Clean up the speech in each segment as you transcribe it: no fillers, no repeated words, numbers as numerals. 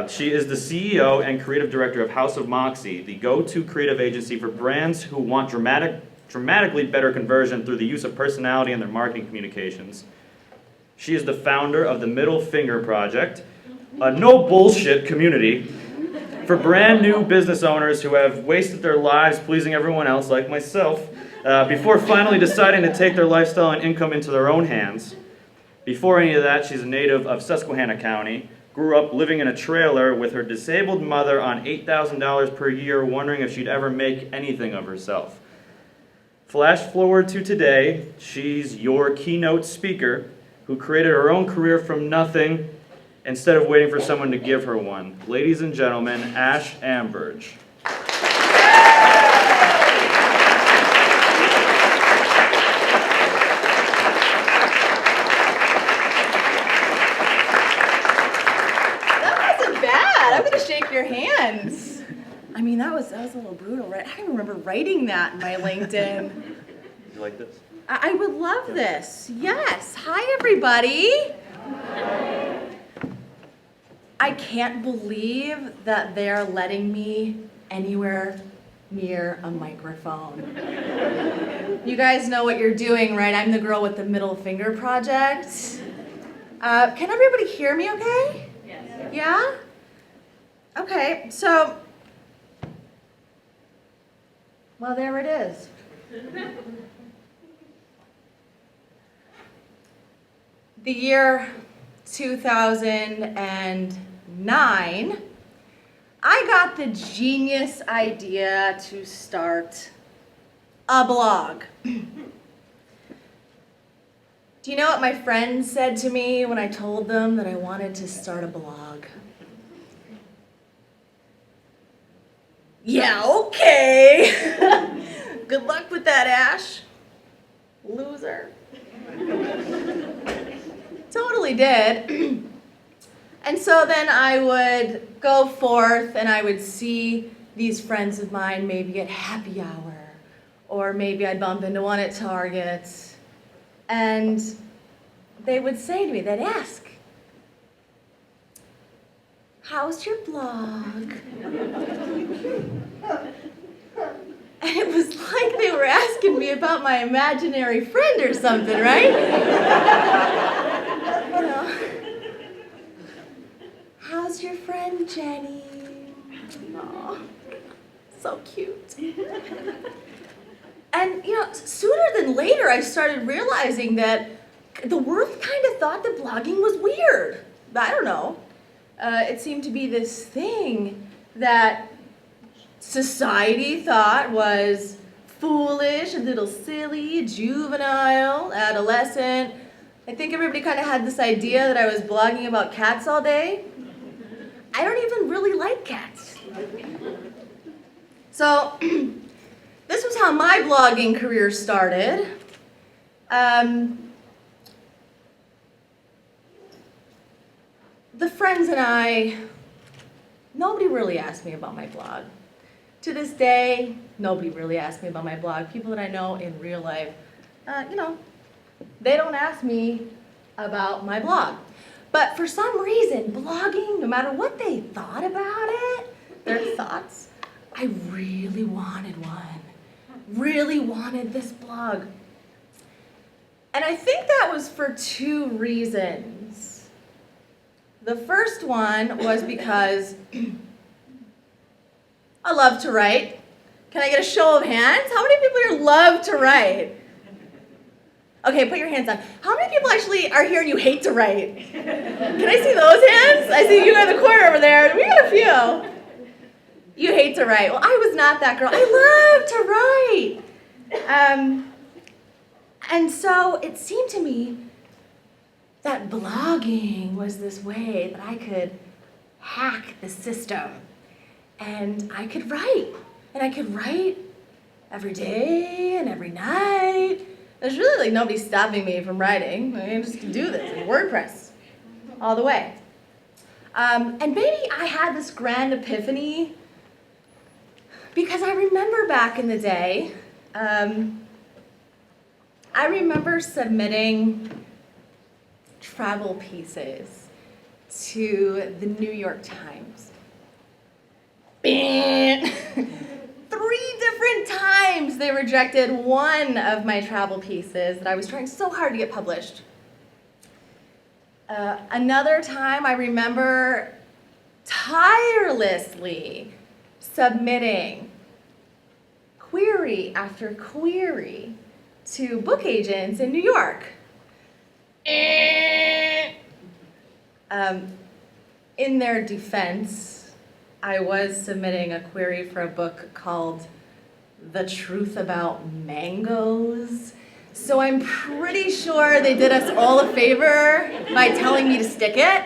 She is the CEO and creative director of House of Moxie, the go-to creative agency for brands who want dramatically better conversion through the use of personality in their marketing communications. She is the founder of the Middle Finger Project, a no bullshit community for brand new business owners who have wasted their lives pleasing everyone else, like myself, before finally deciding to take their lifestyle and income into their own hands. Before any of that, she's a native of Susquehanna County, grew up living in a trailer with her disabled mother on $8,000 per year, wondering if she'd ever make anything of herself. Flash forward to today, she's your keynote speaker who created her own career from nothing instead of waiting for someone to give her one. Ladies and gentlemen, Ash Ambirge. That wasn't bad. I'm gonna shake your hands. I mean, that was a little brutal, right? I remember writing that in my LinkedIn. Did you like this? I would love this. Yes. Hi, everybody. I can't believe that they're letting me anywhere near a microphone. You guys know what you're doing, right? I'm the girl with the Middle Finger Project. Can everybody hear me okay? Yes. Yeah? Okay, so, well, there it is. The year 2009, I got the genius idea to start a blog. Do you know what my friends said to me when I told them that I wanted to start a blog? Yeah, okay. Good luck with that, Ash. Loser. Totally did. And so then I would go forth and I would see these friends of mine maybe at happy hour, or maybe I'd bump into one at Target, and they would say to me, they'd ask, "How's your blog?" And it was like they were asking me about my imaginary friend or something, right? You know, "How's your friend, Jenny?" Aw, so cute. And, you know, sooner than later, I started realizing that the world kind of thought that blogging was weird. I don't know. It seemed to be this thing that society thought was foolish, a little silly, juvenile, adolescent. I think everybody kind of had this idea that I was blogging about cats all day. I don't even really like cats. So this was how my blogging career started. The friends and I, nobody really asked me about my blog. To this day, nobody really asked me about my blog. People that I know in real life, you know, they don't ask me about my blog. But for some reason, blogging, no matter what they thought about it, their thoughts, I really wanted one. Really wanted this blog. And I think that was for two reasons. The first one was because I love to write. Can I get a show of hands? How many people here love to write? Okay, put your hands on. How many people actually are here and you hate to write? Can I see those hands? I see you in the corner over there. We got a few. You hate to write. Well, I was not that girl. I love to write. And so it seemed to me that blogging was this way that I could hack the system. And I could write. And I could write every day and every night. There's really like nobody stopping me from writing. I just can do this, like WordPress, all the way. And maybe I had this grand epiphany because I remember back in the day, I remember submitting travel pieces to the New York Times. 3 different times they rejected one of my travel pieces that I was trying so hard to get published. Another time I remember tirelessly submitting query after query to book agents in New York. In their defense, I was submitting a query for a book called The Truth About Mangoes. So I'm pretty sure they did us all a favor by telling me to stick it.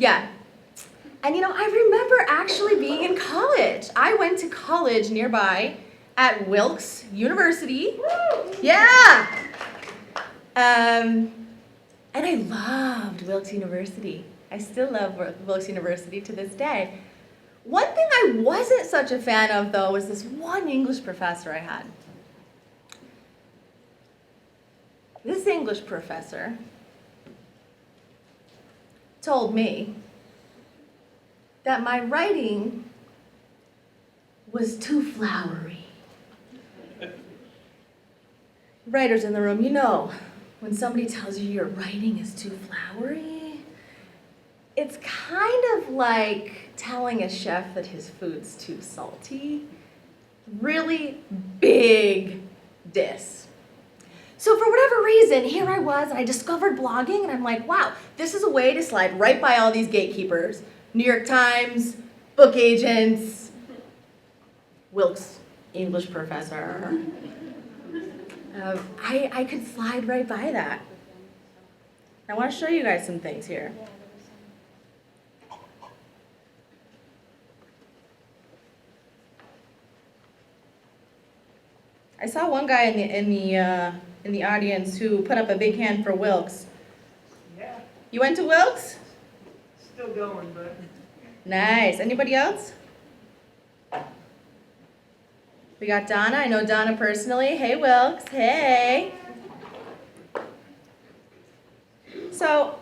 Yeah. And you know, I remember actually being in college. I went to college nearby at Wilkes University. Yeah. And I loved Wilkes University. I still love Wilkes University to this day. One thing I wasn't such a fan of, though, was this one English professor I had. This English professor told me that my writing was too flowery. Writers in the room, you know, when somebody tells you your writing is too flowery, it's kind of like telling a chef that his food's too salty. Really big diss. So for whatever reason, here I was, and I discovered blogging, and I'm like, wow, this is a way to slide right by all these gatekeepers. New York Times, book agents, Wilkes English professor. I could slide right by that. I want to show you guys some things here. I saw one guy in the audience who put up a big hand for Wilkes. Yeah, You went to Wilkes? still going, but Nice. Anybody else? We got Donna. I know Donna personally. Hey, Wilkes. Hey. So,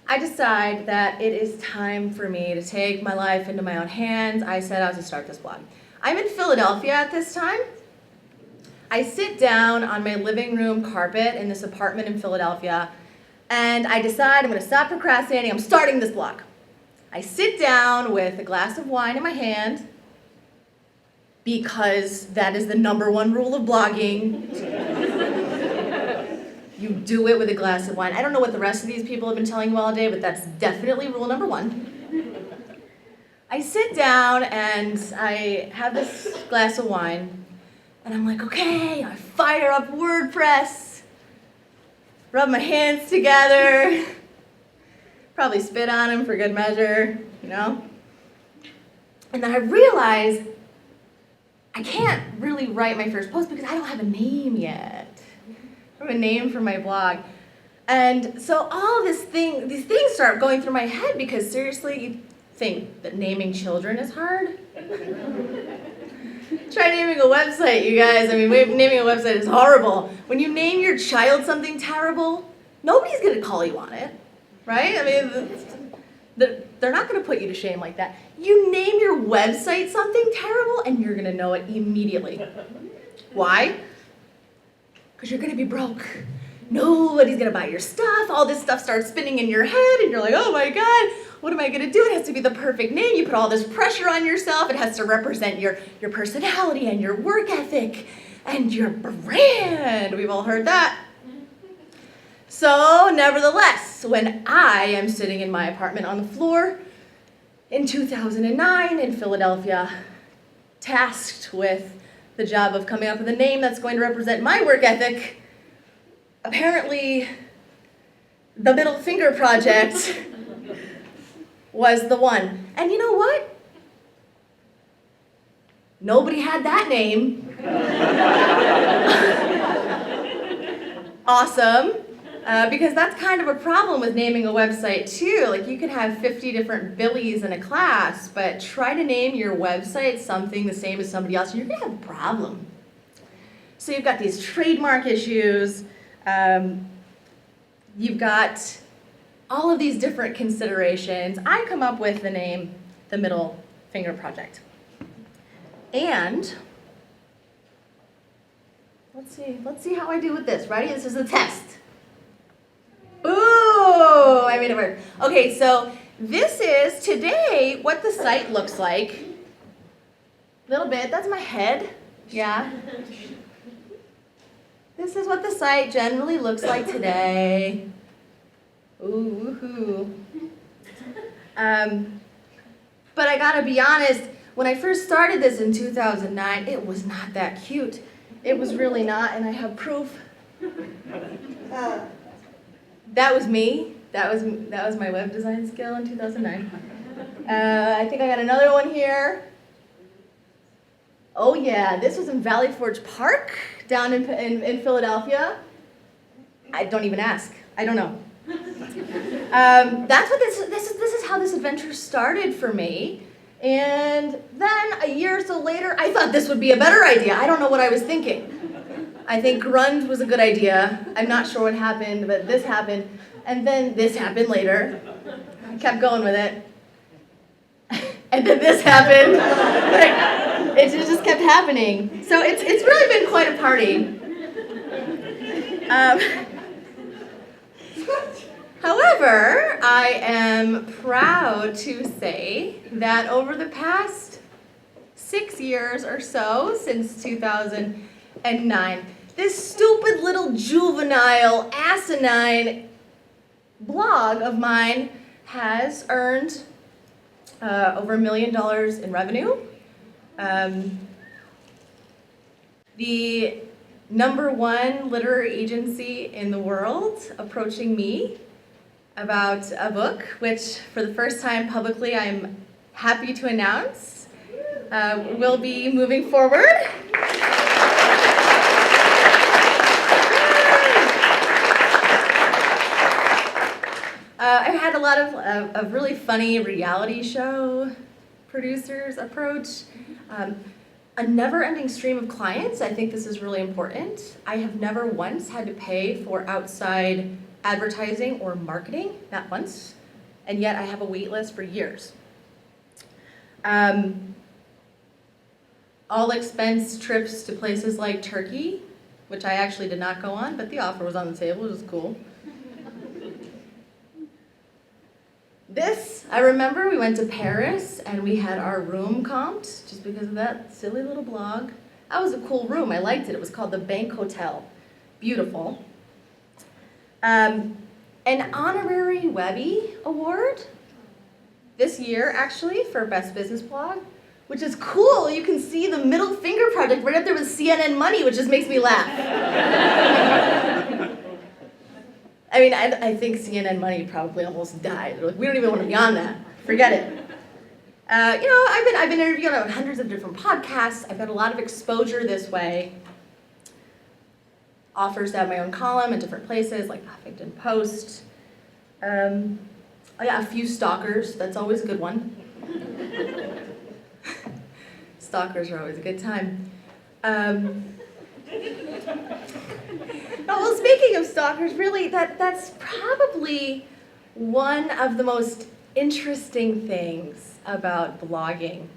I decide that it is time for me to take my life into my own hands. I set out to start this blog. I'm in Philadelphia at this time. I sit down on my living room carpet in this apartment in Philadelphia, and I decide I'm going to stop procrastinating. I'm starting this blog. I sit down with a glass of wine in my hand, because that is the #1 rule of blogging. You do it with a glass of wine. I don't know what the rest of these people have been telling you all day, but that's definitely rule #1. I sit down and I have this glass of wine, and I'm like, okay, I fire up WordPress, rub my hands together, probably spit on them for good measure, you know? And then I realize I can't really write my first post because I don't have a name yet. I have a name for my blog. And so all these things start going through my head because seriously, you think that naming children is hard? Try naming a website, you guys. I mean, naming a website is horrible. When you name your child something terrible, nobody's gonna call you on it, right? I mean, they're not gonna put you to shame like that. You name your website something terrible and you're gonna know it immediately. Why? Because you're gonna be broke. Nobody's gonna buy your stuff. All this stuff starts spinning in your head and you're like, oh my God, what am I gonna do? It has to be the perfect name. You put all this pressure on yourself. It has to represent your personality and your work ethic and your brand. We've all heard that. So nevertheless, when I am sitting in my apartment on the floor in 2009 in Philadelphia, tasked with the job of coming up with a name that's going to represent my work ethic, apparently the Middle Finger Project was the one. And you know what? Nobody had that name. Awesome. Because that's kind of a problem with naming a website too. Like you could have 50 different Billies in a class, but try to name your website something the same as somebody else, and you're gonna have a problem. So you've got these trademark issues. you've got all of these different considerations. I come up with the name, the Middle Finger Project. And let's see how I do with this. Ready? This is a test. Ooh, I made it work. Okay, so this is today what the site looks like. A little bit, that's my head, yeah. This is what the site generally looks like today. Ooh, woohoo. But I gotta be honest, when I first started this in 2009, it was not that cute. It was really not, and I have proof. That was me. That was my web design skill in 2009. I think I got another one here. Oh yeah, this was in Valley Forge Park down in Philadelphia. I don't even ask. I don't know. That's what this is how this adventure started for me. And then a year or so later, I thought this would be a better idea. I don't know what I was thinking. I think grunge was a good idea. I'm not sure what happened, but this happened. And then this happened later. I kept going with it. And then this happened. It just kept happening. So it's really been quite a party. However, I am proud to say that over the past 6 years or so, since 2009, this stupid little juvenile, asinine blog of mine has earned over $1 million in revenue. The #1 literary agency in the world approaching me about a book, which for the first time publicly I'm happy to announce will be moving forward. I've had a lot of really funny reality show producers approach. A never-ending stream of clients. I think this is really important. I have never once had to pay for outside advertising or marketing, not once, and yet I have a wait list for years. All expense trips to places like Turkey, which I actually did not go on, but the offer was on the table, it was cool. This, I remember we went to Paris and we had our room comped just because of that silly little blog. That was a cool room, I liked it. It was called the Bank Hotel. Beautiful. An honorary Webby award this year, actually, for Best Business Blog, which is cool. You can see the Middle Finger Project right up there with CNN Money, which just makes me laugh. I mean, I think CNN Money probably almost died. They're like, we don't even want to be on that. Forget it. You know, I've been interviewed on hundreds of different podcasts. I've got a lot of exposure this way. Offers to have my own column in different places, like Huffington Post. Oh yeah, a few stalkers. That's always a good one. Stalkers are always a good time. Well, speaking of stalkers, really, that's probably one of the most interesting things about blogging.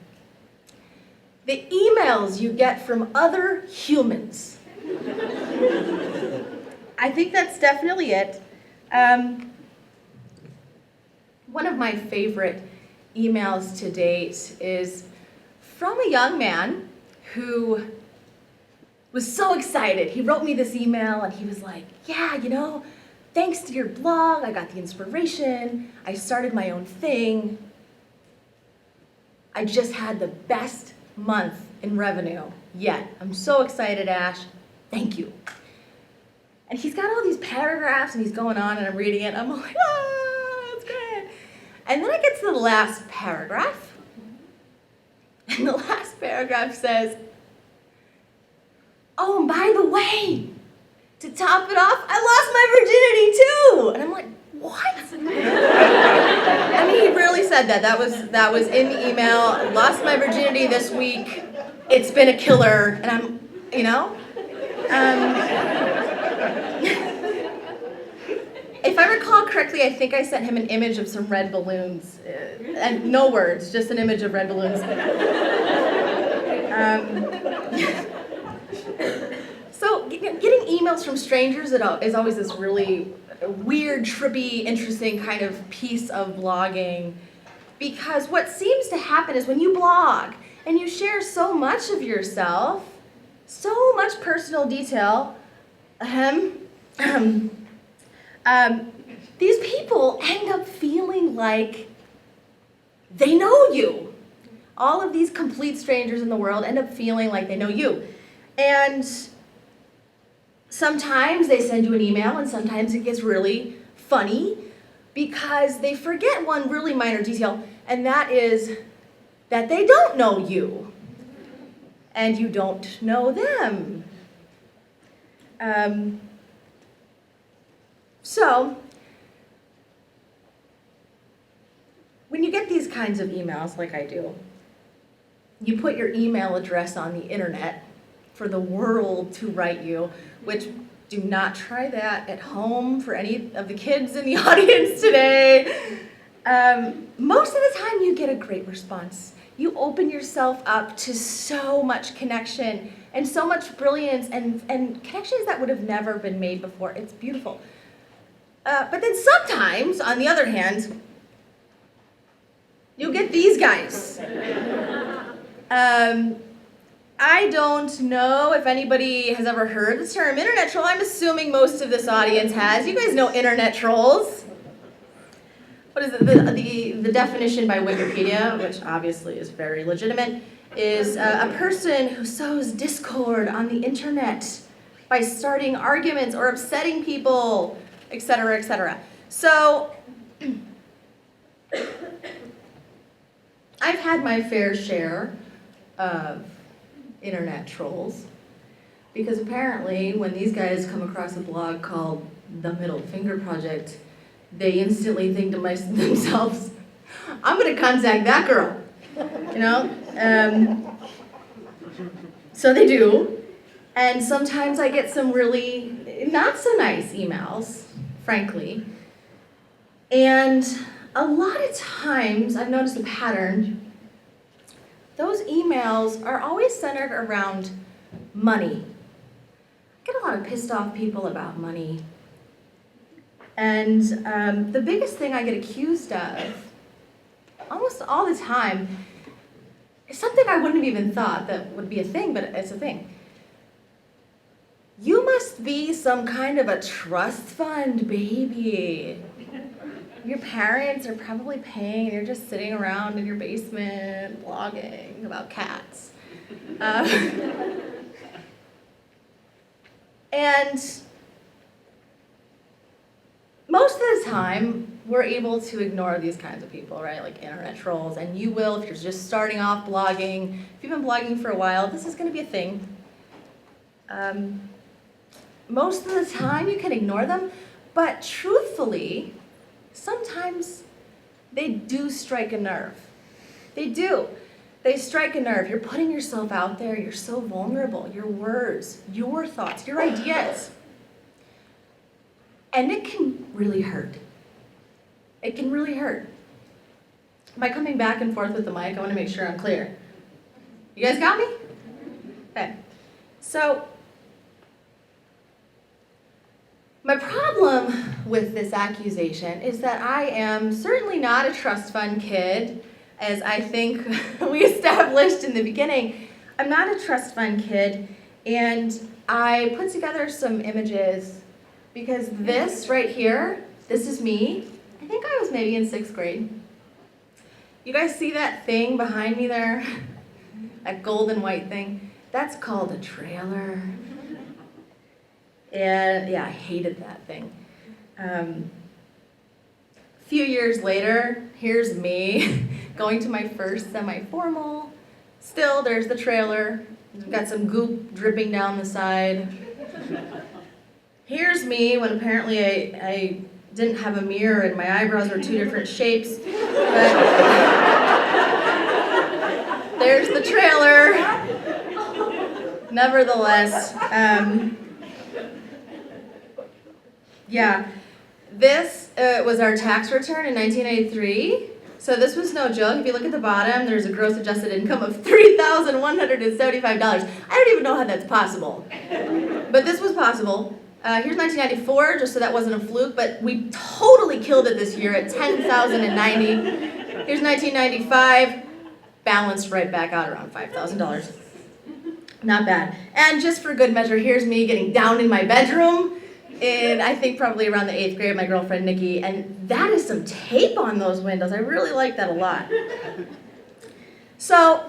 The emails you get from other humans. I think that's definitely it. One of my favorite emails to date is from a young man who was so excited. He wrote me this email and he was like, yeah, you know, thanks to your blog, I got the inspiration. I started my own thing. I just had the best month in revenue yet. I'm so excited, Ash. Thank you. And he's got all these paragraphs and he's going on and I'm reading it. And I'm like, that's great. And then I get to the last paragraph. And the last paragraph says, oh, and by the way, to top it off, I lost my virginity too. And I'm like, what? I mean, he really said that. That was in the email. Lost my virginity this week. It's been a killer. And I'm, if I recall correctly, I think I sent him an image of some red balloons, and no words, just an image of red balloons. So getting emails from strangers is always this really weird, trippy, interesting kind of piece of blogging, because what seems to happen is when you blog and you share so much of yourself, so much personal detail, these people end up feeling like they know you. All of these complete strangers in the world end up feeling like they know you. And sometimes they send you an email, and sometimes it gets really funny because they forget one really minor detail, and that is that they don't know you, and you don't know them. So, when you get these kinds of emails like I do, you put your email address on the internet for the world to write you, which do not try that at home for any of the kids in the audience today. Most of the time you get a great response. You open yourself up to so much connection and so much brilliance and connections that would have never been made before. It's beautiful. But then sometimes, on the other hand, you get these guys. I don't know if anybody has ever heard the term internet troll. I'm assuming most of this audience has. You guys know internet trolls. What is it? The definition by Wikipedia, which obviously is very legitimate, is a person who sows discord on the internet by starting arguments or upsetting people, etc., etc. So, I've had my fair share of internet trolls, because apparently when these guys come across a blog called The Middle Finger Project, they instantly think to themselves, I'm going to contact that girl, you know? So they do, and sometimes I get some really not so nice emails, frankly, and a lot of times I've noticed a pattern. Those emails are always centered around money. I get a lot of pissed off people about money. And the biggest thing I get accused of, almost all the time, is something I wouldn't have even thought that would be a thing, but it's a thing. You must be some kind of a trust fund baby. Your parents are probably paying, and you're just sitting around in your basement blogging about cats. And most of the time, we're able to ignore these kinds of people, right? Like internet trolls, and you will if you're just starting off blogging. If you've been blogging for a while, this is going to be a thing. Most of the time, you can ignore them, but truthfully, sometimes they do strike a nerve. They do. They strike a nerve. You're putting yourself out there. You're so vulnerable. Your words, your thoughts, your ideas. And it can really hurt. It can really hurt. Am I coming back and forth with the mic? I want to make sure I'm clear. You guys got me? Okay. So, my problem with this accusation is that I am certainly not a trust fund kid, as I think we established in the beginning. I'm not a trust fund kid, and I put together some images because this right here, this is me. I think I was maybe in 6th grade. You guys see that thing behind me there? That gold and white thing? That's called a trailer. And yeah, I hated that thing. A few years later, here's me going to my first semi-formal. Still, there's the trailer. Got some goop dripping down the side. Here's me when apparently I didn't have a mirror and my eyebrows were 2 different shapes. But there's the trailer. Nevertheless, yeah, This was our tax return in 1993. So this was no joke. If you look at the bottom, there's a gross adjusted income of $3,175. I don't even know how that's possible. But this was possible. Here's 1994, just so that wasn't a fluke, but we totally killed it this year at $10,090. Here's 1995, balanced right back out around $5,000. Not bad. And just for good measure, here's me getting down in my bedroom in, I think, probably around the 8th grade, my girlfriend Nikki, and that is some tape on those windows. I really like that a lot. So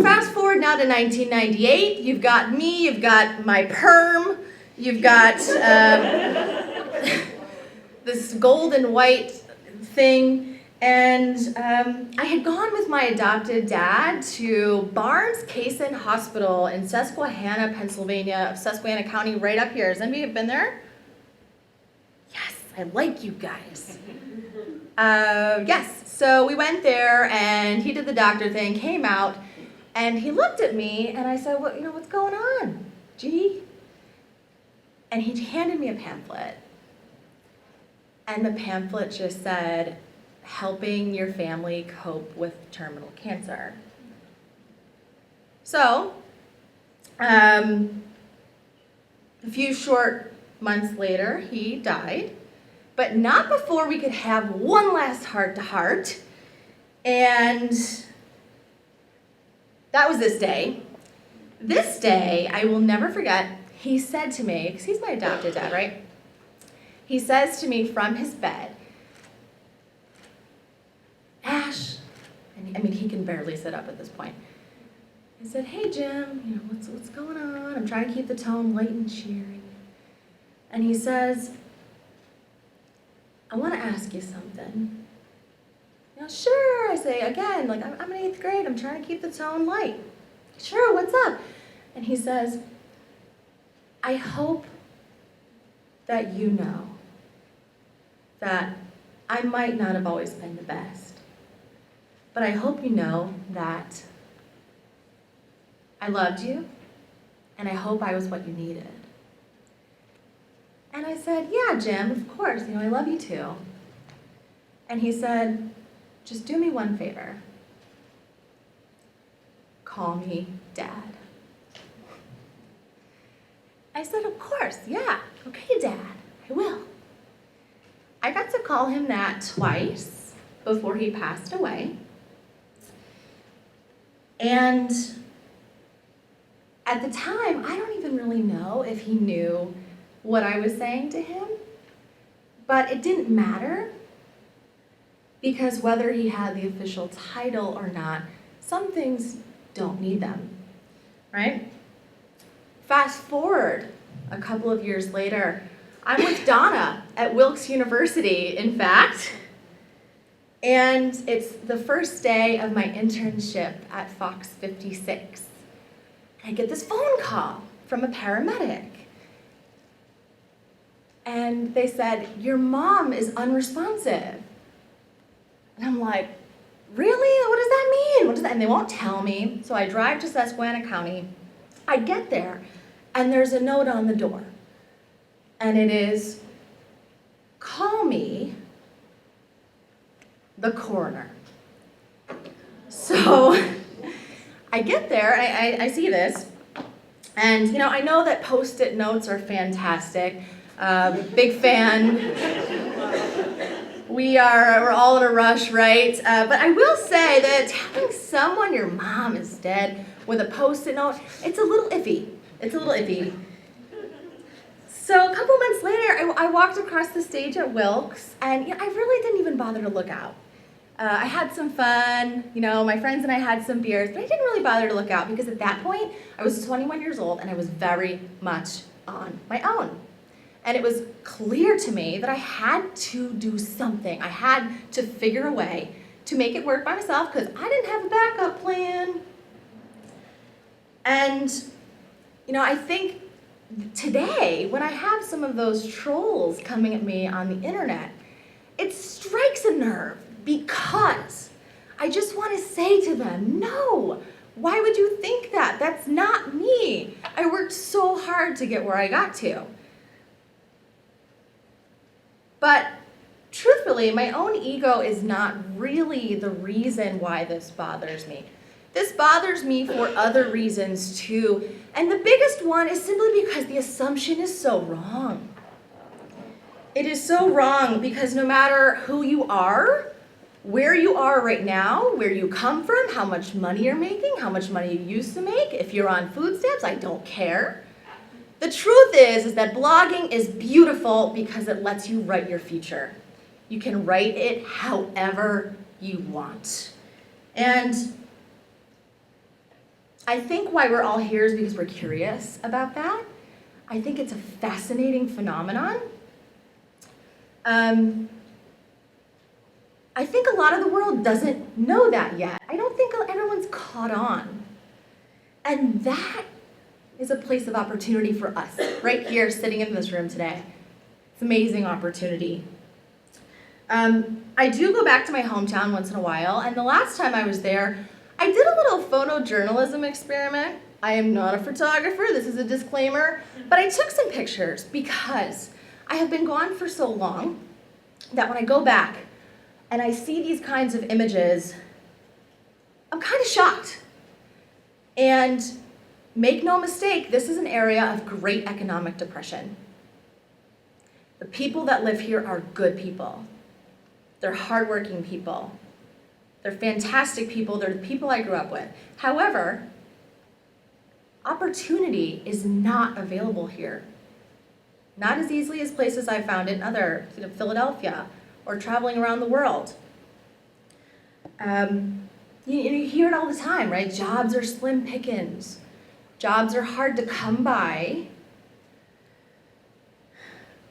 fast forward now to 1998. You've got me, you've got my perm, you've got this gold and white thing. And I had gone with my adopted dad to Barnes-Cason Hospital in Susquehanna, Pennsylvania, Susquehanna County, right up here. Has anybody been there? Yes, I like you guys. Yes, so we went there, and he did the doctor thing, came out, and he looked at me, and I said, well, what's going on, G? And he handed me a pamphlet, and the pamphlet just said, helping your family cope with terminal cancer. So, a few short months later, he died, but not before we could have one last heart-to-heart, and that was this day. This day, I will never forget, he said to me, because he's my adopted dad, right? He says to me from his bed, Ash, and he can barely sit up at this point. He said, hey Jim, what's going on? I'm trying to keep the tone light and cheery. And he says, I want to ask you something. Sure, I say, again, I'm in 8th grade, I'm trying to keep the tone light. Sure, what's up? And he says, I hope that you know that I might not have always been the best. But I hope you know that I loved you, and I hope I was what you needed. And I said, yeah, Jim, of course, I love you too. And he said, just do me one favor. Call me Dad. I said, of course, yeah, okay, Dad, I will. I got to call him that twice before he passed away. And at the time, I don't even really know if he knew what I was saying to him, but it didn't matter because whether he had the official title or not, some things don't need them, right? Fast forward a couple of years later, I'm with Donna at Wilkes University, in fact, and it's the first day of my internship at Fox 56. I get this phone call from a paramedic. And they said, your mom is unresponsive. And I'm like, really? What does that mean? What does that? And they won't tell me. So I drive to Susquehanna County. I get there, and there's a note on the door. And it is, call me the coroner. So I get there, I see this, and I know that Post-it notes are fantastic. Big fan. We're all in a rush, right? But I will say that telling someone your mom is dead with a Post-it note, it's a little iffy. It's a little iffy. So a couple months later, I walked across the stage at Wilkes, and I really didn't even bother to look out. I had some fun, my friends and I had some beers, but I didn't really bother to look out because at that point, I was 21 years old and I was very much on my own. And it was clear to me that I had to do something. I had to figure a way to make it work by myself because I didn't have a backup plan. And, I think today, when I have some of those trolls coming at me on the internet, it strikes a nerve because I just want to say to them, no, why would you think that? That's not me. I worked so hard to get where I got to. But truthfully, my own ego is not really the reason why this bothers me. This bothers me for other reasons too. And the biggest one is simply because the assumption is so wrong. It is so wrong because no matter who you are, where you are right now, where you come from, how much money you're making, how much money you used to make, if you're on food stamps, I don't care. The truth is that blogging is beautiful because it lets you write your future. You can write it however you want. And I think why we're all here is because we're curious about that. I think it's a fascinating phenomenon. I think a lot of the world doesn't know that yet. I don't think everyone's caught on. And that is a place of opportunity for us, right here, sitting in this room today. It's an amazing opportunity. I do go back to my hometown once in a while, and the last time I was there, I did a little photojournalism experiment. I am not a photographer, this is a disclaimer, but I took some pictures because I have been gone for so long that when I go back and I see these kinds of images, I'm kind of shocked. And make no mistake, this is an area of great economic depression. The people that live here are good people. They're hardworking people. They're fantastic people. They're the people I grew up with. However, opportunity is not available here. Not as easily as places I found in other, Philadelphia, or traveling around the world. You hear it all the time, right? Jobs are slim pickings. Jobs are hard to come by.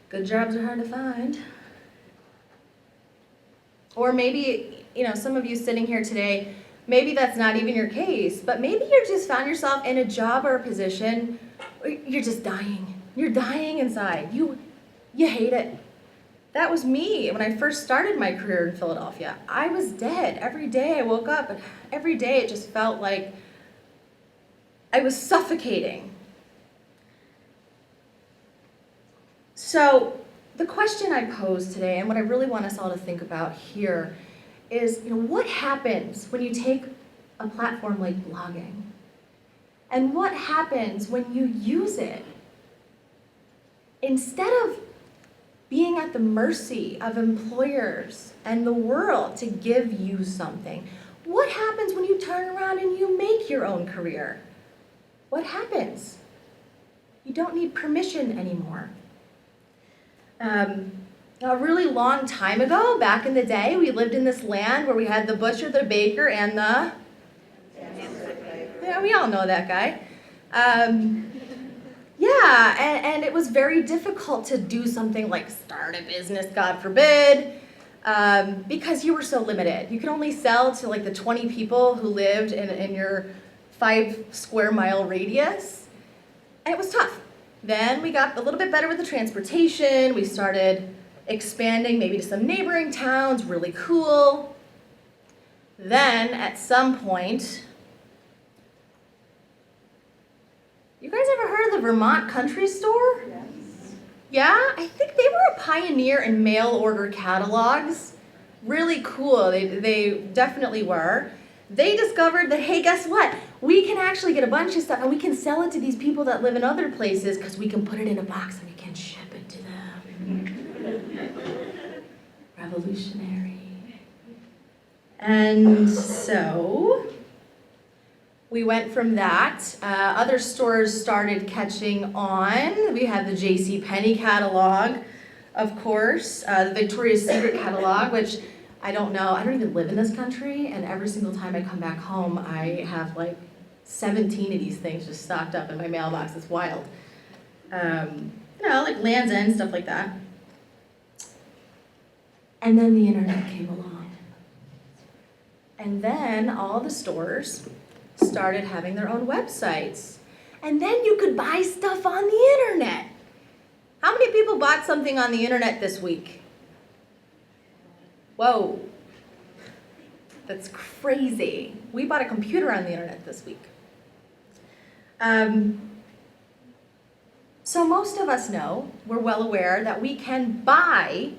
Good jobs are hard to find. Or maybe, some of you sitting here today, maybe that's not even your case, but maybe you just found yourself in a job or a position where you're just dying. You're dying inside. You hate it. That was me when I first started my career in Philadelphia. I was dead. Every day I woke up, and every day it just felt like I was suffocating. So the question I pose today, and what I really want us all to think about here, is what happens when you take a platform like blogging? And what happens when you use it? Instead of being at the mercy of employers and the world to give you something, what happens when you turn around and you make your own career? What happens? You don't need permission anymore. A really long time ago, back in the day, we lived in this land where we had the butcher, the baker, and the... Yeah, we all know that guy. And it was very difficult to do something like start a business, God forbid, because you were so limited. You could only sell to like the 20 people who lived in your 5 square mile radius, and it was tough. Then we got a little bit better with the transportation. We started expanding maybe to some neighboring towns, really cool. Then at some point, you guys ever heard of the Vermont Country Store? Yes. Yeah? I think they were a pioneer in mail order catalogs. Really cool, they definitely were. They discovered that, hey, guess what? We can actually get a bunch of stuff and we can sell it to these people that live in other places because we can put it in a box and we can ship it to them. Revolutionary. And so we went from that. Other stores started catching on. We had the JCPenney catalog, of course, the Victoria's Secret catalog, which I don't know, I don't even live in this country, and every single time I come back home, I have like 17 of these things just stocked up in my mailbox. It's wild. Like Land's End, stuff like that. And then the internet came along. And then all the stores started having their own websites. And then you could buy stuff on the internet. How many people bought something on the internet this week? Whoa, that's crazy. We bought a computer on the internet this week. So most of us know, we're well aware that we can buy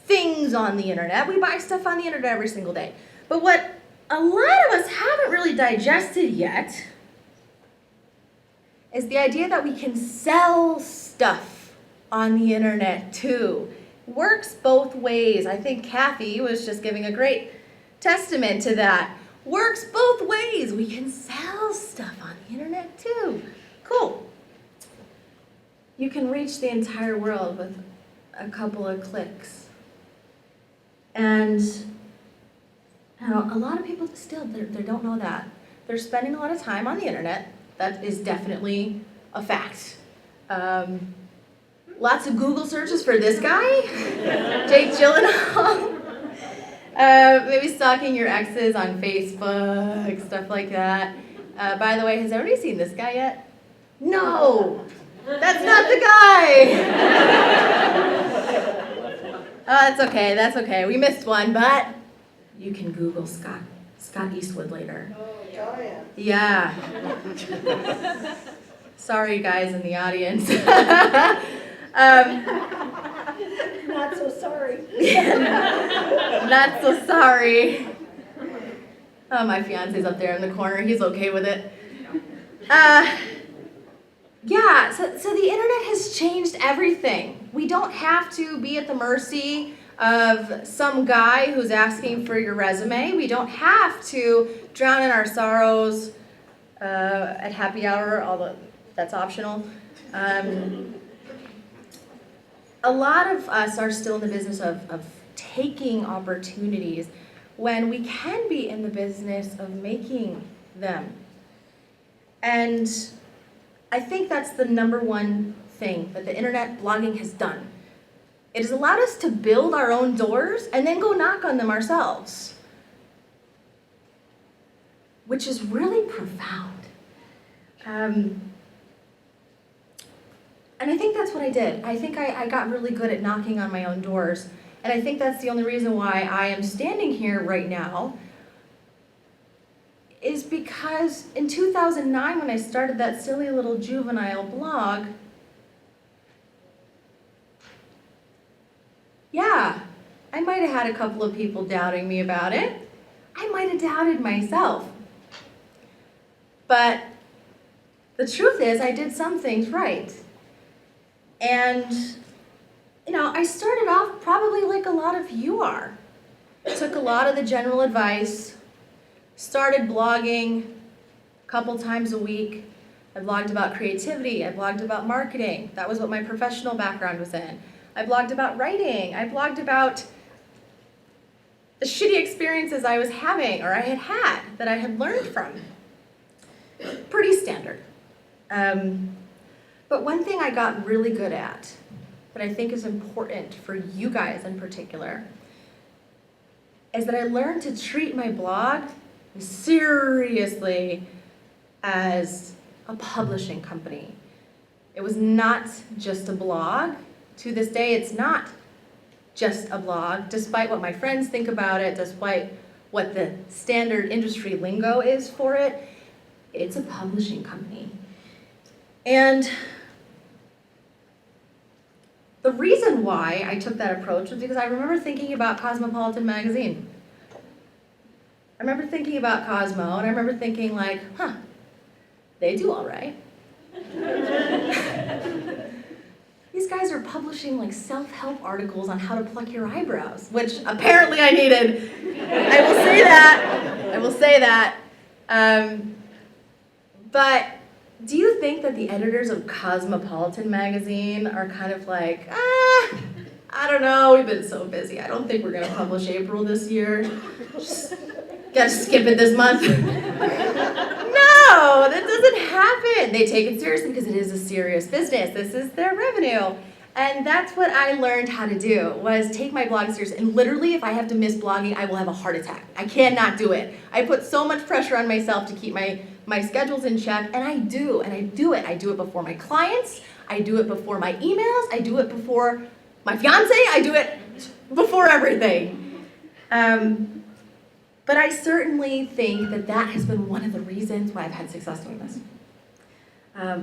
things on the internet. We buy stuff on the internet every single day. But what a lot of us haven't really digested yet is the idea that we can sell stuff on the internet too. Works both ways. I think Kathy was just giving a great testament to that. Works both ways. We can sell stuff on the internet too. Cool. You can reach the entire world with a couple of clicks. And you know, a lot of people still, they don't know that. They're spending a lot of time on the internet. That is definitely a fact. Lots of Google searches for this guy, Jake Gyllenhaal. Maybe stalking your exes on Facebook, stuff like that. By the way, has everybody seen this guy yet? No, that's not the guy. That's okay, that's okay. We missed one, but you can Google Scott Eastwood later. Yeah. Sorry, guys in the audience. Not so sorry. Not so sorry. Oh, my fiance's up there in the corner. He's okay with it. Yeah, so the internet has changed everything. We don't have to be at the mercy of some guy who's asking for your resume. We don't have to drown in our sorrows at happy hour, although that's optional. A lot of us are still in the business of taking opportunities when we can be in the business of making them. And I think that's the number one thing that the internet blogging has done. It has allowed us to build our own doors and then go knock on them ourselves, which is really profound. And I think that's what I did. I think I got really good at knocking on my own doors. And I think that's the only reason why I am standing here right now, is because in 2009, when I started that silly little juvenile blog, yeah, I might have had a couple of people doubting me about it. I might have doubted myself. But the truth is, I did some things right. And, you know, I started off probably like a lot of you are. Took a lot of the general advice, started blogging a couple times a week. I blogged about creativity, I blogged about marketing. That was what my professional background was in. I blogged about writing, I blogged about the shitty experiences I was having or I had had that I had learned from. Pretty standard. But one thing I got really good at, that I think is important for you guys in particular, is that I learned to treat my blog seriously as a publishing company. It was not just a blog. To this day, it's not just a blog, despite what my friends think about it, despite what the standard industry lingo is for it. It's a publishing company. And the reason why I took that approach was because I remember thinking about Cosmopolitan magazine. I remember thinking about Cosmo, and I remember thinking like, huh, they do all right. These guys are publishing like self-help articles on how to pluck your eyebrows, which apparently I needed. I will say that. I will say that. But do you think that the editors of Cosmopolitan magazine are kind of like, I don't know, we've been so busy. I don't think we're going to publish April this year. Just gotta skip it this month. No, that doesn't happen. They take it seriously because it is a serious business. This is their revenue. And that's what I learned how to do, was take my blog seriously. And literally, if I have to miss blogging, I will have a heart attack. I cannot do it. I put so much pressure on myself to keep my schedules in check, and I do it. I do it before my clients. I do it before my emails. I do it before my fiance. I do it before everything. But I certainly think that that has been one of the reasons why I've had success doing this.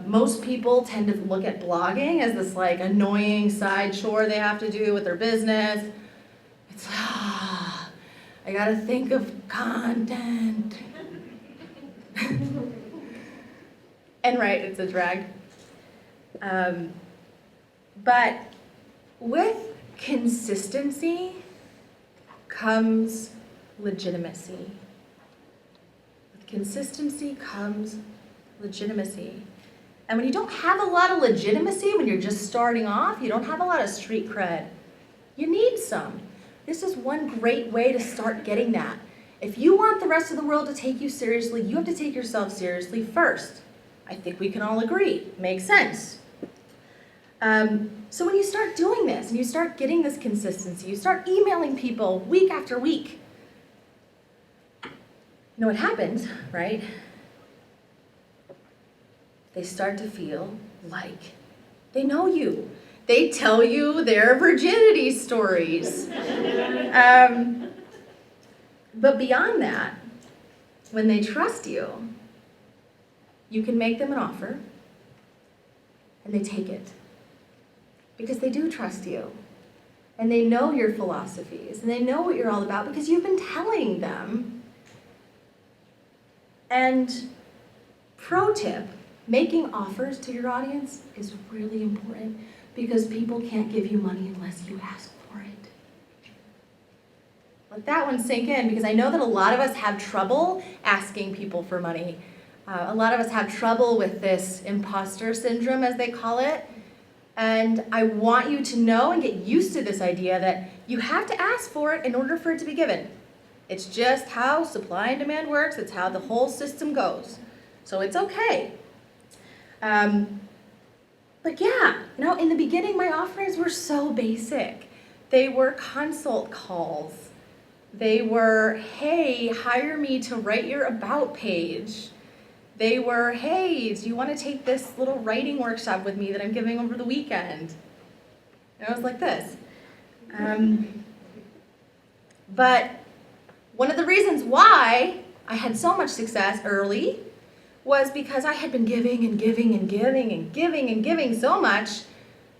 Most people tend to look at blogging as this like annoying side chore they have to do with their business. It's, I gotta think of content. And right, it's a drag. But with consistency comes legitimacy. With consistency comes legitimacy. And when you don't have a lot of legitimacy, when you're just starting off, you don't have a lot of street cred, you need some. This is one great way to start getting that. If you want the rest of the world to take you seriously, you have to take yourself seriously first. I think we can all agree. Makes sense. So when you start doing this, and you start getting this consistency, you start emailing people week after week, you know what happens, right? They start to feel like they know you. They tell you their virginity stories. But beyond that, when they trust you, you can make them an offer, and they take it. Because they do trust you. And they know your philosophies, and they know what you're all about because you've been telling them. And pro tip, making offers to your audience is really important because people can't give you money unless you ask for it. Let that one sink in because I know that a lot of us have trouble asking people for money. A lot of us have trouble with this imposter syndrome, as they call it. And I want you to know and get used to this idea that you have to ask for it in order for it to be given. It's just how supply and demand works. It's how the whole system goes. So it's okay. But yeah, in the beginning, my offerings were so basic. They were consult calls. They were, hey, hire me to write your about page. They were, hey, do you want to take this little writing workshop with me that I'm giving over the weekend? And I was like this. But one of the reasons why I had so much success early was because I had been giving and giving and giving and giving and giving so much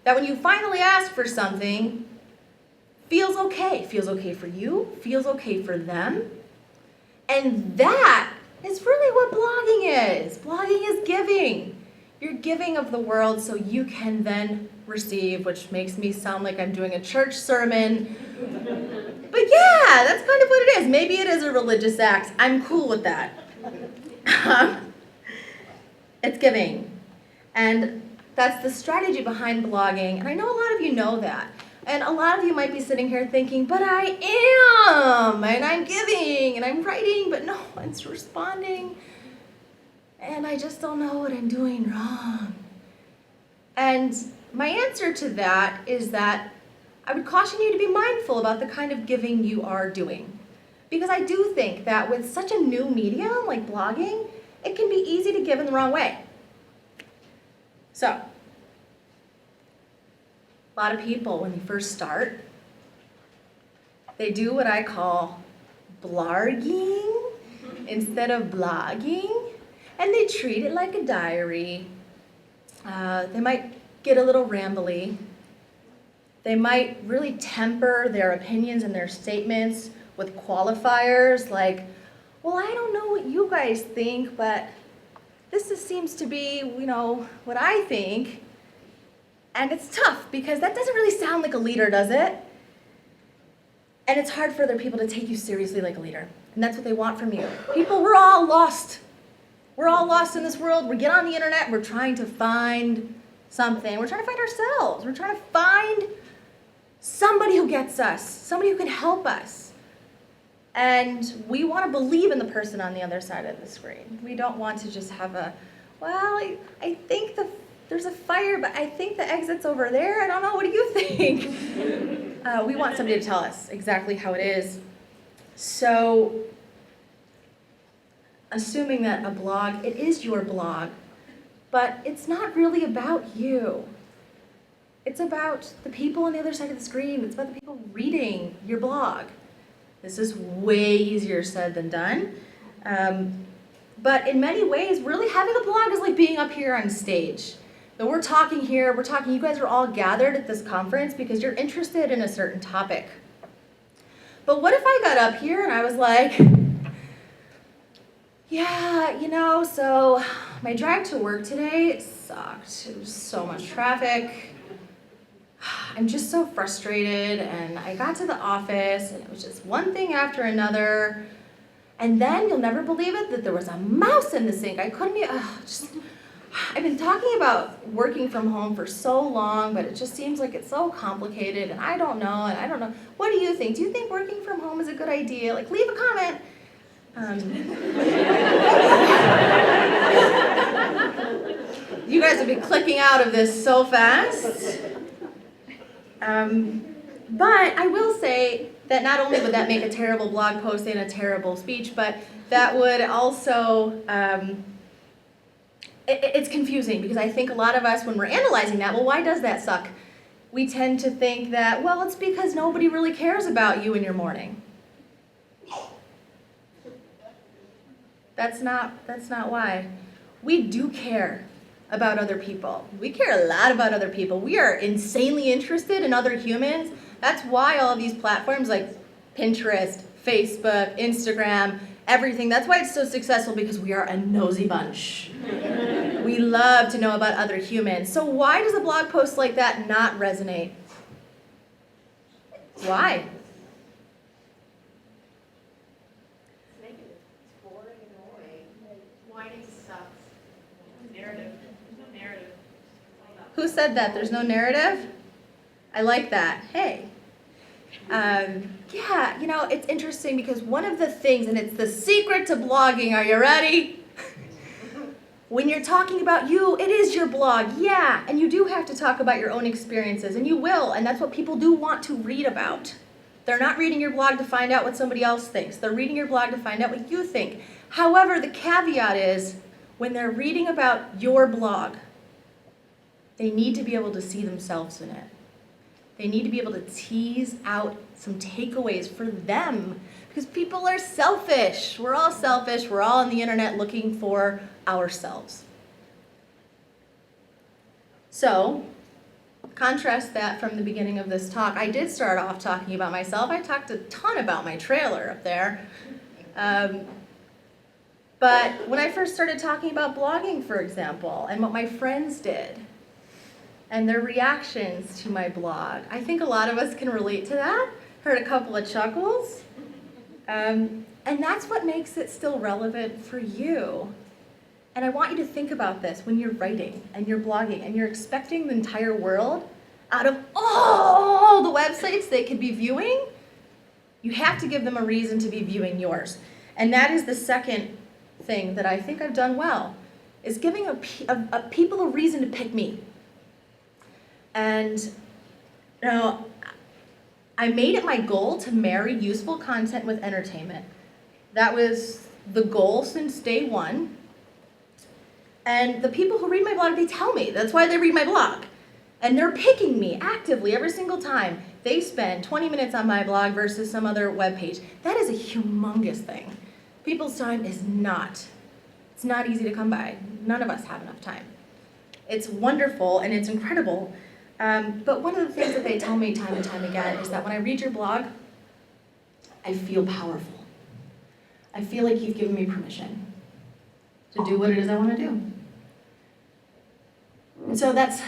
that when you finally ask for something, feels okay. Feels okay for you, feels okay for them. And that is really what blogging is. Blogging is giving. You're giving of the world so you can then receive, which makes me sound like I'm doing a church sermon. But yeah, that's kind of what it is. Maybe it is a religious act. I'm cool with that. It's giving. And that's the strategy behind blogging. And I know a lot of you know that. And a lot of you might be sitting here thinking, but I am, and I'm giving, and I'm writing, but no one's responding. And I just don't know what I'm doing wrong. And my answer to that is that I would caution you to be mindful about the kind of giving you are doing. Because I do think that with such a new medium like blogging, it can be easy to give in the wrong way. So, a lot of people, when they first start, they do what I call blarging instead of blogging, and they treat it like a diary. They might get a little rambly. They might really temper their opinions and their statements with qualifiers like, well, I don't know what you guys think, but this seems to be, what I think. And it's tough because that doesn't really sound like a leader, does it? And it's hard for other people to take you seriously like a leader. And that's what they want from you. People, we're all lost. We're all lost in this world. We get on the internet, we're trying to find something. We're trying to find ourselves. We're trying to find somebody who gets us, somebody who can help us. And we want to believe in the person on the other side of the screen. We don't want to just have I think there's a fire, but I think the exit's over there. I don't know. What do you think? We want somebody to tell us exactly how it is. So, assuming that a blog, it is your blog, but it's not really about you. It's about the people on the other side of the screen. It's about the people reading your blog. This is way easier said than done. But in many ways, really having a blog is like being up here on stage. So we're talking here, you guys are all gathered at this conference because you're interested in a certain topic. But what if I got up here and I was like, yeah, so my drive to work today sucked. It was so much traffic. I'm just so frustrated, and I got to the office and it was just one thing after another. And then you'll never believe it that there was a mouse in the sink. I couldn't be, I've been talking about working from home for so long, but it just seems like it's so complicated, and I don't know. What do you think? Do you think working from home is a good idea? Like, leave a comment. You guys will be clicking out of this so fast. But I will say that not only would that make a terrible blog post and a terrible speech, but that would also, it's confusing, because I think a lot of us, when we're analyzing that, well, why does that suck? We tend to think that, well, it's because nobody really cares about you in your morning. That's not why. We do care about other people. We care a lot about other people. We are insanely interested in other humans. That's why all of these platforms like Pinterest, Facebook, Instagram, everything, that's why it's so successful, because we are a nosy bunch. We love to know about other humans. So why does a blog post like that not resonate? Why? It's negative. It's boring and annoying. Whining sucks. Narrative. There's no narrative. Who said that? There's no narrative? I like that. Hey. Yeah, it's interesting, because one of the things, and it's the secret to blogging, are you ready? When you're talking about you, it is your blog, yeah, and you do have to talk about your own experiences, and you will, and that's what people do want to read about. They're not reading your blog to find out what somebody else thinks. They're reading your blog to find out what you think. However, the caveat is, when they're reading about your blog, they need to be able to see themselves in it. They need to be able to tease out some takeaways for them, because people are selfish. We're all selfish. We're all on the internet looking for ourselves. So, contrast that from the beginning of this talk. I did start off talking about myself. I talked a ton about my trailer up there. But when I first started talking about blogging, for example, and what my friends did, and their reactions to my blog, I think a lot of us can relate to that. Heard a couple of chuckles. And that's what makes it still relevant for you. And I want you to think about this when you're writing and you're blogging and you're expecting the entire world, out of all the websites they could be viewing, you have to give them a reason to be viewing yours. And that is the second thing that I think I've done well, is giving people a reason to pick me. And I made it my goal to marry useful content with entertainment. That was the goal since day one. And the people who read my blog, they tell me. That's why they read my blog. And they're picking me actively every single time they spend 20 minutes on my blog versus some other web page. That is a humongous thing. People's time is it's not easy to come by. None of us have enough time. It's wonderful and it's incredible. But one of the things that they tell me time and time again is that when I read your blog, I feel powerful. I feel like you've given me permission to do what it is I want to do. And so that's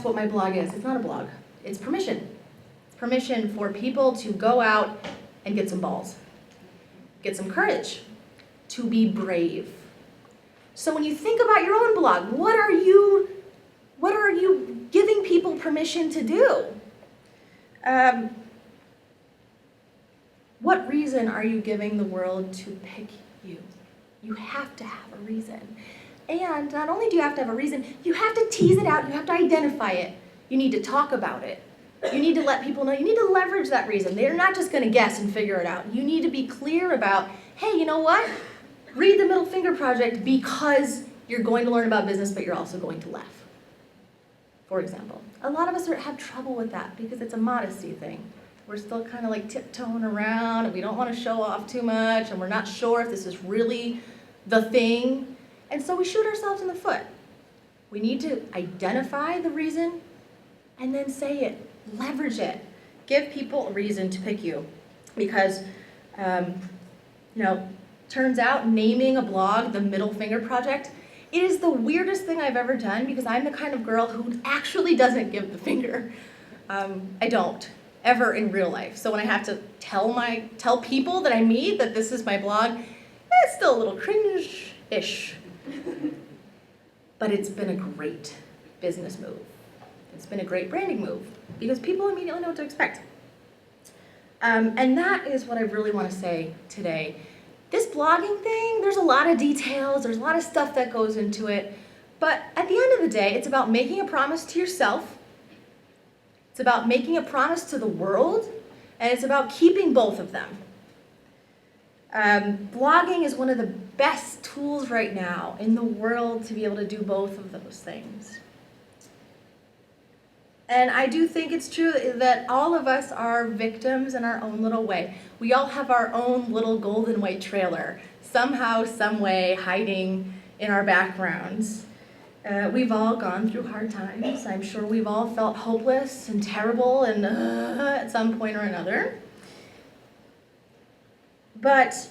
what my blog is. It's not a blog. It's permission. It's permission for people to go out and get some balls, get some courage, to be brave. So when you think about your own blog, what are you giving people permission to do? What reason are you giving the world to pick you? You have to have a reason. And not only do you have to have a reason, you have to tease it out, you have to identify it. You need to talk about it. You need to let people know, you need to leverage that reason. They're not just gonna guess and figure it out. You need to be clear about, hey, you know what? Read the Middle Finger Project because you're going to learn about business, but you're also going to laugh, for example. A lot of us have trouble with that because it's a modesty thing. We're still kind of like tiptoeing around and we don't want to show off too much and we're not sure if this is really the thing. And so we shoot ourselves in the foot. We need to identify the reason and then say it, leverage it. Give people a reason to pick you. because, you know, turns out naming a blog the Middle Finger Project, it is the weirdest thing I've ever done because I'm the kind of girl who actually doesn't give the finger. I don't, ever in real life. So when I have to tell people that I meet that this is my blog, it's still a little cringe-ish. But it's been a great business move. It's been a great branding move because people immediately know what to expect. And that is what I really want to say today. This blogging thing, there's a lot of details, there's a lot of stuff that goes into it, but at the end of the day, it's about making a promise to yourself, it's about making a promise to the world, and it's about keeping both of them. Blogging is one of the best tools right now in the world to be able to do both of those things. And I do think it's true that all of us are victims in our own little way. We all have our own little golden white trailer, somehow, some way, hiding in our backgrounds. We've all gone through hard times. I'm sure we've all felt hopeless and terrible and at some point or another. But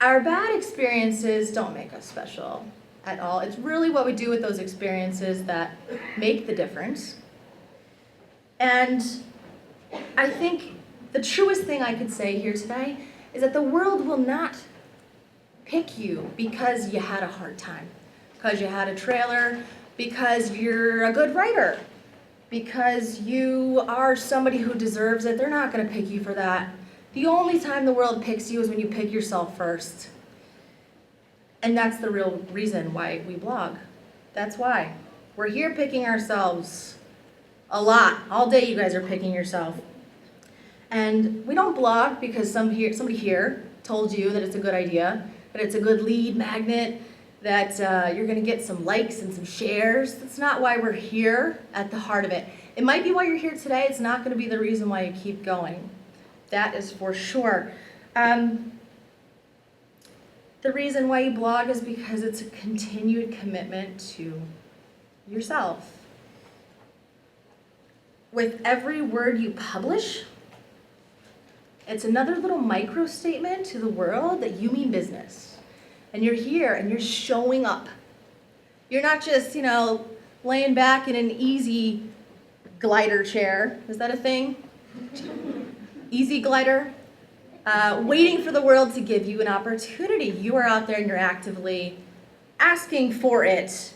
our bad experiences don't make us special at all. It's really what we do with those experiences that make the difference. And I think the truest thing I could say here today is that the world will not pick you because you had a hard time, because you had a trailer, because you're a good writer, because you are somebody who deserves it. They're not going to pick you for that. The only time the world picks you is when you pick yourself first. And that's the real reason why we blog. That's why. We're here picking ourselves. A lot. All day you guys are picking yourself. And we don't blog because somebody here told you that it's a good idea, that it's a good lead magnet, that you're going to get some likes and some shares. That's not why we're here at the heart of it. It might be why you're here today. It's not going to be the reason why you keep going. That is for sure. The reason why you blog is because it's a continued commitment to yourself. With every word you publish, it's another little micro statement to the world that you mean business. And you're here and you're showing up. You're not just, laying back in an easy glider chair. Is that a thing? Easy glider? Waiting for the world to give you an opportunity. You are out there and you're actively asking for it.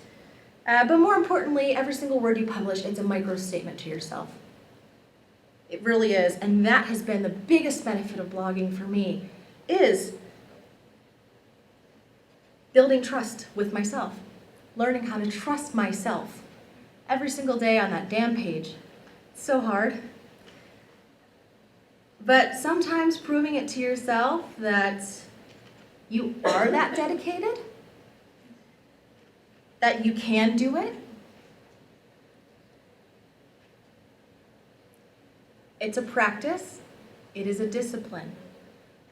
But more importantly, every single word you publish, it's a micro statement to yourself. It really is. And that has been the biggest benefit of blogging for me, is building trust with myself, learning how to trust myself every single day on that damn page. It's so hard. But sometimes proving it to yourself that you are that dedicated, that you can do it. It's a practice. It is a discipline.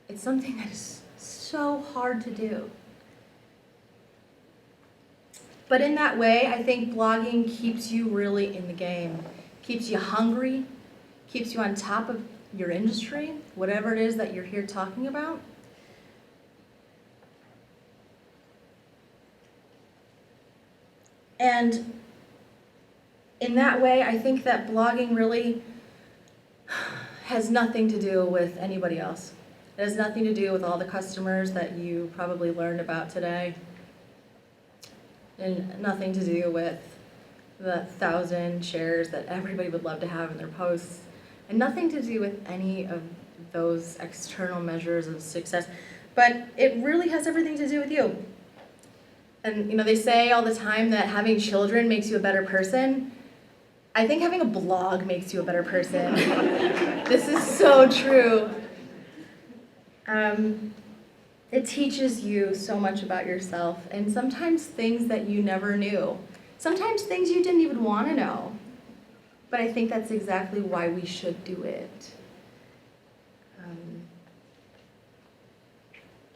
It's something that is so hard to do. But in that way, I think blogging keeps you really in the game, keeps you hungry, keeps you on top of your industry, whatever it is that you're here talking about. And in that way, I think that blogging really has nothing to do with anybody else. It has nothing to do with all the customers that you probably learned about today. And nothing to do with the 1,000 shares that everybody would love to have in their posts. And nothing to do with any of those external measures of success. But it really has everything to do with you. And they say all the time that having children makes you a better person. I think having a blog makes you a better person. This is so true. It teaches you so much about yourself, and sometimes things that you never knew. Sometimes things you didn't even want to know. But I think that's exactly why we should do it.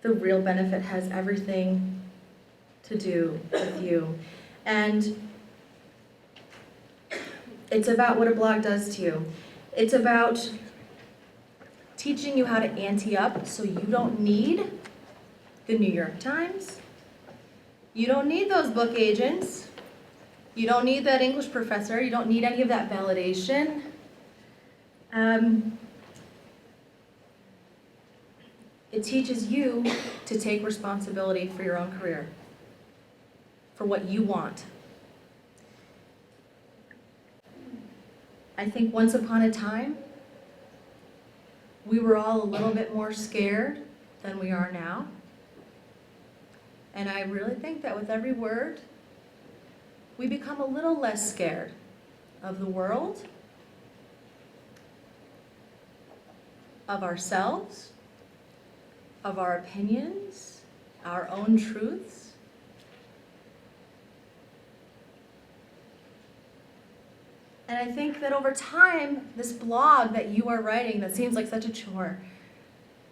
The real benefit has everything to do with you. And it's about what a blog does to you. It's about teaching you how to ante up so you don't need the New York Times. You don't need those book agents. You don't need that English professor. You don't need any of that validation. It teaches you to take responsibility for your own career, for what you want. I think once upon a time, we were all a little bit more scared than we are now. And I really think that with every word, we become a little less scared of the world, of ourselves, of our opinions, our own truths. And I think that over time, this blog that you are writing that seems like such a chore,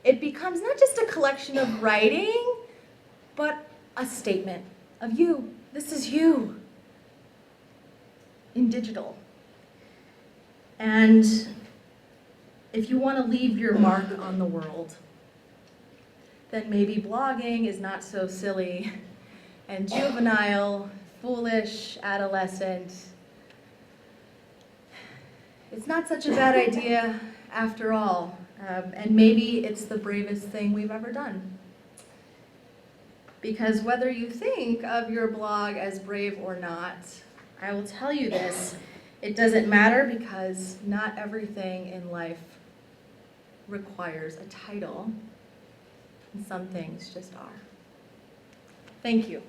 it becomes not just a collection of writing, but a statement of you. This is you in digital. And if you want to leave your mark on the world, then maybe blogging is not so silly and juvenile, foolish, adolescent. It's not such a bad idea after all, and maybe it's the bravest thing we've ever done. Because whether you think of your blog as brave or not, I will tell you this, it doesn't matter because not everything in life requires a title, and some things just are. Thank you.